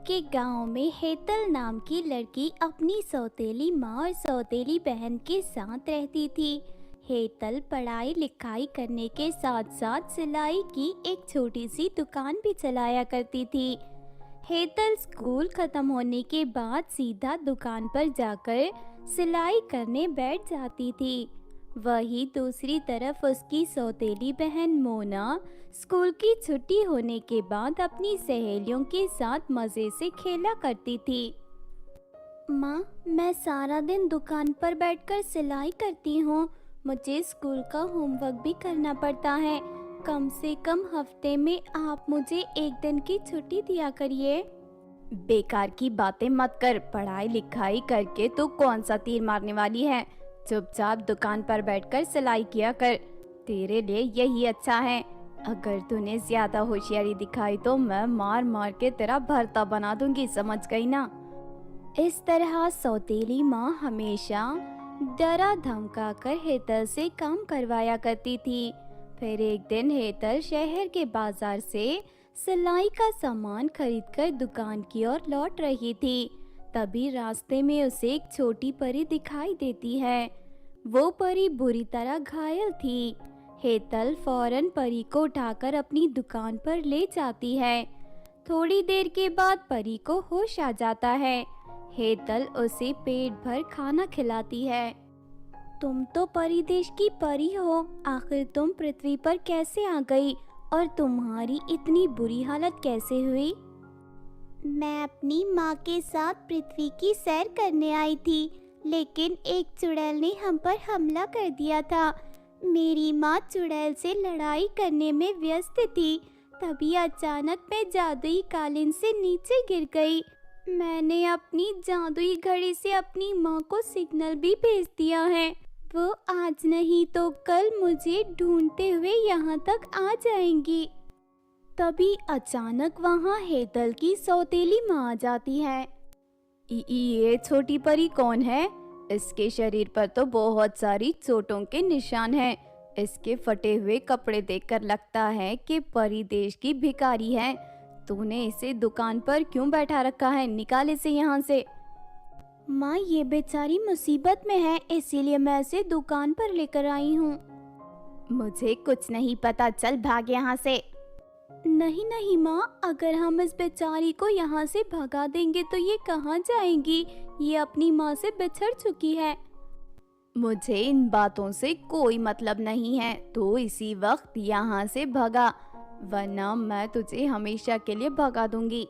के गांव में हेतल नाम की लड़की अपनी सौतेली माँ और सौतेली बहन के साथ रहती थी। हेतल पढ़ाई लिखाई करने के साथ साथ सिलाई की एक छोटी सी दुकान भी चलाया करती थी। हेतल स्कूल खत्म होने के बाद सीधा दुकान पर जाकर सिलाई करने बैठ जाती थी। वहीं दूसरी तरफ उसकी सौतेली बहन मोना स्कूल की छुट्टी होने के बाद अपनी सहेलियों के साथ मज़े से खेला करती थी। माँ, मैं सारा दिन दुकान पर बैठकर सिलाई करती हूँ। मुझे स्कूल का होमवर्क भी करना पड़ता है। कम से कम हफ्ते में आप मुझे एक दिन की छुट्टी दिया करिए। बेकार की बातें मत कर। पढ़ाई लिखाई करके तू कौन सा तीर मारने वाली है? चुपचाप दुकान पर बैठकर सिलाई किया कर। तेरे लिए यही अच्छा है। अगर तूने ज्यादा होशियारी दिखाई तो मैं मार मार के तेरा भरता बना दूंगी, समझ गई ना? इस तरह सौतेली माँ हमेशा डरा धमका कर हेतल से काम करवाया करती थी। फिर एक दिन हेतल शहर के बाजार से सिलाई का सामान खरीदकर दुकान की ओर लौट रही थी। तभी रास्ते में उसे एक छोटी परी दिखाई देती है। वो परी बुरी तरह घायल थी। हेतल फौरन परी को उठाकर अपनी दुकान पर ले जाती है। थोड़ी देर के बाद परी को होश आ जाता है। हेतल उसे पेट भर खाना खिलाती है। तुम तो परी देश की परी हो, आखिर तुम पृथ्वी पर कैसे आ गई और तुम्हारी इतनी बुरी हालत कैसे हुई? मैं अपनी माँ के साथ पृथ्वी की सैर करने आई थी, लेकिन एक चुड़ैल ने हम पर हमला कर दिया था। मेरी माँ चुड़ैल से लड़ाई करने में व्यस्त थी। तभी अचानक मैं जादुई कालीन से नीचे गिर गई। मैंने अपनी जादुई घड़ी से अपनी माँ को सिग्नल भी भेज दिया है। वो आज नहीं तो कल मुझे ढूंढते हुए यहाँ तक आ जाएंगी। तभी अचानक वहाँ हेतल की सौतेली माँ आ जाती है। ये छोटी परी कौन है? इसके शरीर पर तो बहुत सारी चोटों के निशान हैं। इसके फटे हुए कपड़े देखकर लगता है कि परी देश की भिखारी है। तूने इसे दुकान पर क्यों बैठा रखा है? निकाल इसे यहाँ से। माँ, ये बेचारी मुसीबत में है, इसीलिए मैं इसे दुकान पर लेकर आई हूँ। मुझे कुछ नहीं पता, चल भाग यहाँ से। नहीं नहीं माँ, अगर हम इस बेचारी को यहाँ से भगा देंगे तो ये कहाँ जाएंगी? ये अपनी माँ से बिछड़ चुकी है। मुझे इन बातों से कोई मतलब नहीं है। तो इसी वक्त यहाँ से भगा, वरना मैं तुझे हमेशा के लिए भगा दूंगी।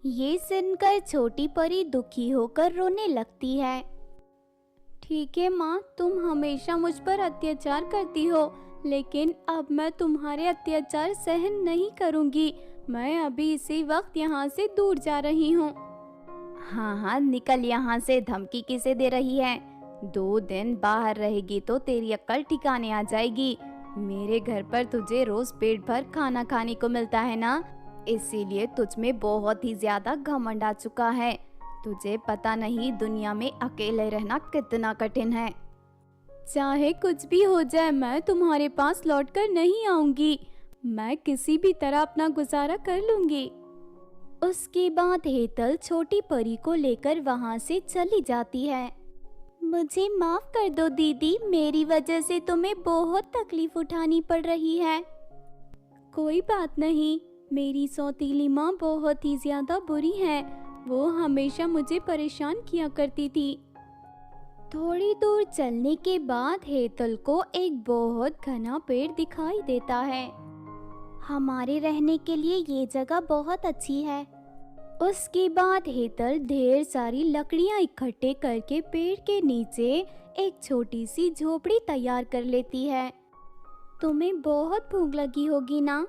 ये सुनकर छोटी परी दुखी होकर रोने लगती है। ठीक है माँ, तुम हमेशा मुझ पर अत्याचार करती हो, लेकिन अब मैं तुम्हारे अत्याचार सहन नहीं करूँगी। मैं अभी इसी वक्त यहाँ से दूर जा रही हूँ। हाँ हाँ, निकल यहाँ से। धमकी किसे दे रही है? 2 दिन बाहर रहेगी तो तेरी अक्ल ठिकाने आ जाएगी। मेरे घर पर तुझे रोज पेट भर खाना खाने को मिलता है ना, इसीलिए तुझ में बहुत ही ज्यादा घमंड आ चुका है। तुझे पता नहीं दुनिया में अकेले रहना कितना कठिन है। चाहे कुछ भी हो जाए, मैं तुम्हारे पास लौटकर नहीं आऊंगी। मैं किसी भी तरह अपना गुजारा कर लूंगी। उसके बाद हेतल छोटी परी को लेकर वहां से चली जाती है। मुझे माफ कर दो दीदी, मेरी वजह से तुम्हें बहुत तकलीफ उठानी पड़ रही है। कोई बात नहीं, मेरी सौतीली माँ बहुत ही ज्यादा बुरी है। वो हमेशा मुझे परेशान किया करती थी। थोड़ी दूर चलने के बाद हेतल को एक बहुत घना पेड़ दिखाई देता है। हमारे रहने के लिए ये जगह बहुत अच्छी है। उसके बाद हेतल ढेर सारी लकड़ियां इकट्ठे करके पेड़ के नीचे एक छोटी सी झोपड़ी तैयार कर लेती है। तुम्हें बहुत भूख लगी होगी ना?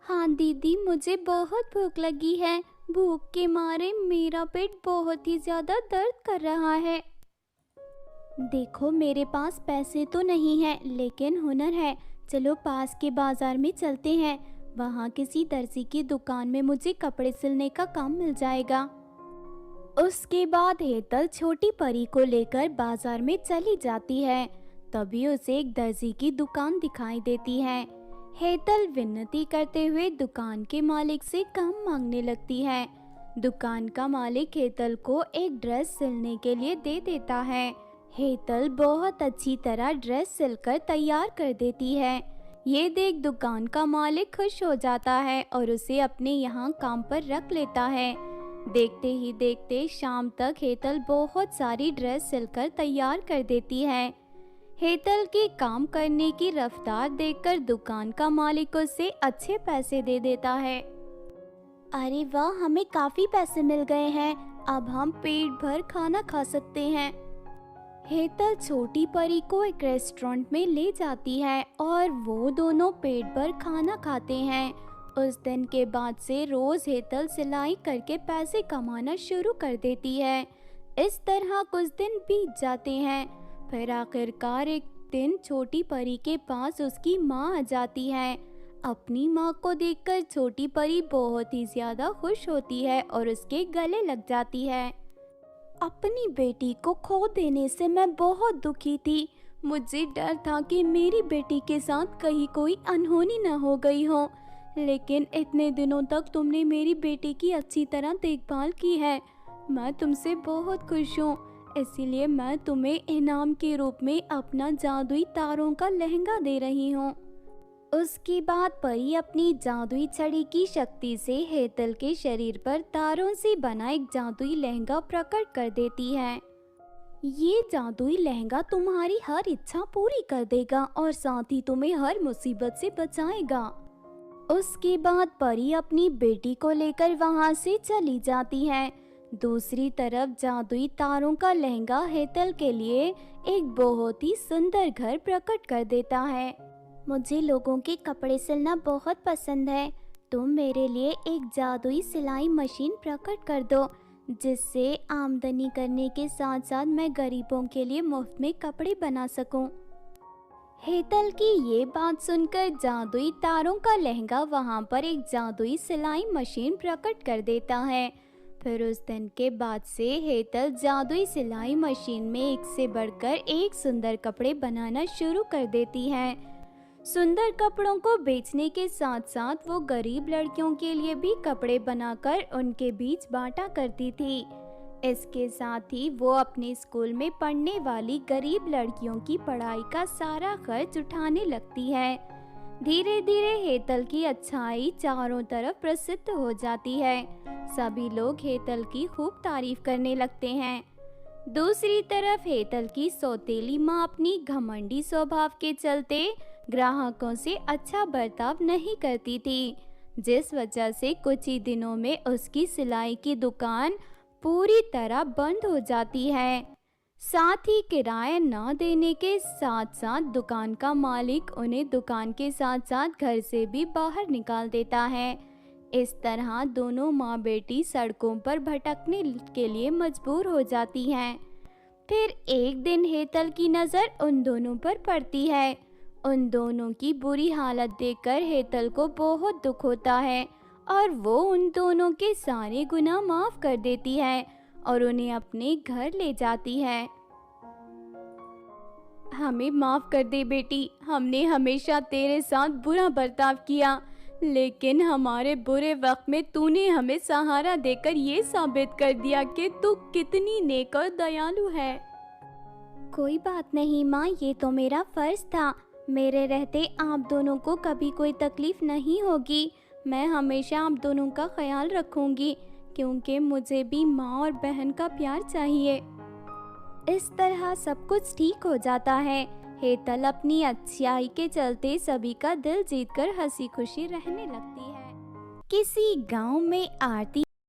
हाँ दीदी, मुझे बहुत भूख लगी है। भूख के मारे मेरा पेट बहुत ही ज्यादा दर्द कर रहा है। देखो, मेरे पास पैसे तो नहीं है, लेकिन हुनर है। चलो पास के बाजार में चलते हैं। वहाँ किसी दर्जी की दुकान में मुझे कपड़े सिलने का काम मिल जाएगा। उसके बाद हेतल छोटी परी को लेकर बाजार में चली जाती है। तभी उसे एक दर्जी की दुकान दिखाई देती है। हेतल विनती करते हुए दुकान के मालिक से काम मांगने लगती है। दुकान का मालिक हेतल को एक ड्रेस सिलने के लिए दे देता है। हेतल बहुत अच्छी तरह ड्रेस सिलकर तैयार कर देती है। ये देख दुकान का मालिक खुश हो जाता है और उसे अपने यहाँ काम पर रख लेता है। देखते ही देखते शाम तक हेतल बहुत सारी ड्रेस सिलकर तैयार कर देती है। हेतल के काम करने की रफ्तार देखकर दुकान का मालिक उसे अच्छे पैसे दे देता है। अरे वाह, हमें काफी पैसे मिल गए हैं, अब हम पेट भर खाना खा सकते हैं। हेतल छोटी परी को एक रेस्टोरेंट में ले जाती है और वो दोनों पेट भर खाना खाते हैं। उस दिन के बाद से रोज हेतल सिलाई करके पैसे कमाना शुरू कर देती है। इस तरह कुछ दिन बीत जाते हैं। फिर आखिरकार एक दिन छोटी परी के पास उसकी माँ आ जाती है। अपनी माँ को देखकर छोटी परी बहुत ही ज्यादा खुश होती है और उसके गले लग जाती है। अपनी बेटी को खो देने से मैं बहुत दुखी थी। मुझे डर था कि मेरी बेटी के साथ कहीं कोई अनहोनी न हो गई हो, लेकिन इतने दिनों तक तुमने मेरी बेटी की अच्छी तरह देखभाल की है। मैं तुमसे बहुत खुश हूँ, इसीलिए मैं तुम्हें इनाम के रूप में अपना जादुई तारों का लहंगा दे रही हूँ। उसके बाद परी अपनी जादुई छड़ी की शक्ति से हेतल के शरीर पर तारों से बना एक जादुई लहंगा प्रकट कर देती है। ये जादुई लहंगा तुम्हारी हर इच्छा पूरी कर देगा और साथ ही तुम्हें हर मुसीबत से बचाएगा। उसके बाद परी अपनी बेटी को लेकर वहां से चली जाती है। दूसरी तरफ जादुई तारों का लहंगा हेतल के लिए एक बहुत ही सुंदर घर प्रकट कर देता है। मुझे लोगों के कपड़े सिलना बहुत पसंद है। तुम मेरे लिए एक जादुई सिलाई मशीन प्रकट कर दो, जिससे आमदनी करने के साथ साथ मैं गरीबों के लिए मुफ्त में कपड़े बना सकूं। हेतल की ये बात सुनकर जादुई तारों का लहंगा वहां पर एक जादुई सिलाई मशीन प्रकट कर देता है। फिर उस दिन के बाद से हेतल जादुई सिलाई मशीन में एक से बढ़कर एक सुंदर कपड़े बनाना शुरू कर देती है। सुंदर कपड़ों को बेचने के साथ साथ वो गरीब लड़कियों के लिए भी कपड़े बनाकर उनके बीच बांटा करती थी। इसके साथ ही वो अपने स्कूल में पढ़ने वाली गरीब लड़कियों की पढ़ाई का सारा खर्च उठाने लगती है। धीरे धीरे हेतल की अच्छाई चारों तरफ प्रसिद्ध हो जाती है। सभी लोग हेतल की खूब तारीफ करने लगते हैं। दूसरी तरफ हेतल की सौतेली माँ अपनी घमंडी स्वभाव के चलते ग्राहकों से अच्छा बर्ताव नहीं करती थी, जिस वजह से कुछ ही दिनों में उसकी सिलाई की दुकान पूरी तरह बंद हो जाती है। साथ ही किराया न देने के साथ साथ दुकान का मालिक उन्हें दुकान के साथ साथ घर से भी बाहर निकाल देता है। इस तरह दोनों माँ बेटी सड़कों पर भटकने के लिए मजबूर हो जाती हैं। फिर एक दिन हेतल की नज़र उन दोनों पर पड़ती है। उन दोनों की बुरी हालत देखकर हेतल को बहुत दुख होता है और वो उन दोनों के सारे गुनाह माफ कर देती है और उन्हें अपने घर ले जाती है। हमें माफ कर दे बेटी, हमने हमेशा तेरे साथ बुरा बर्ताव किया, लेकिन हमारे बुरे वक्त में तूने हमें सहारा देकर ये साबित कर दिया कि तू कितनी नेक और दयालु है। कोई बात नहीं माँ, ये तो मेरा फर्ज था। मेरे रहते आप दोनों को कभी कोई तकलीफ नहीं होगी। मैं हमेशा आप दोनों का ख्याल रखूंगी, क्योंकि मुझे भी माँ और बहन का प्यार चाहिए। इस तरह सब कुछ ठीक हो जाता है। हेतल अपनी अच्छाई के चलते सभी का दिल जीतकर हंसी खुशी रहने लगती है। किसी गांव में आरती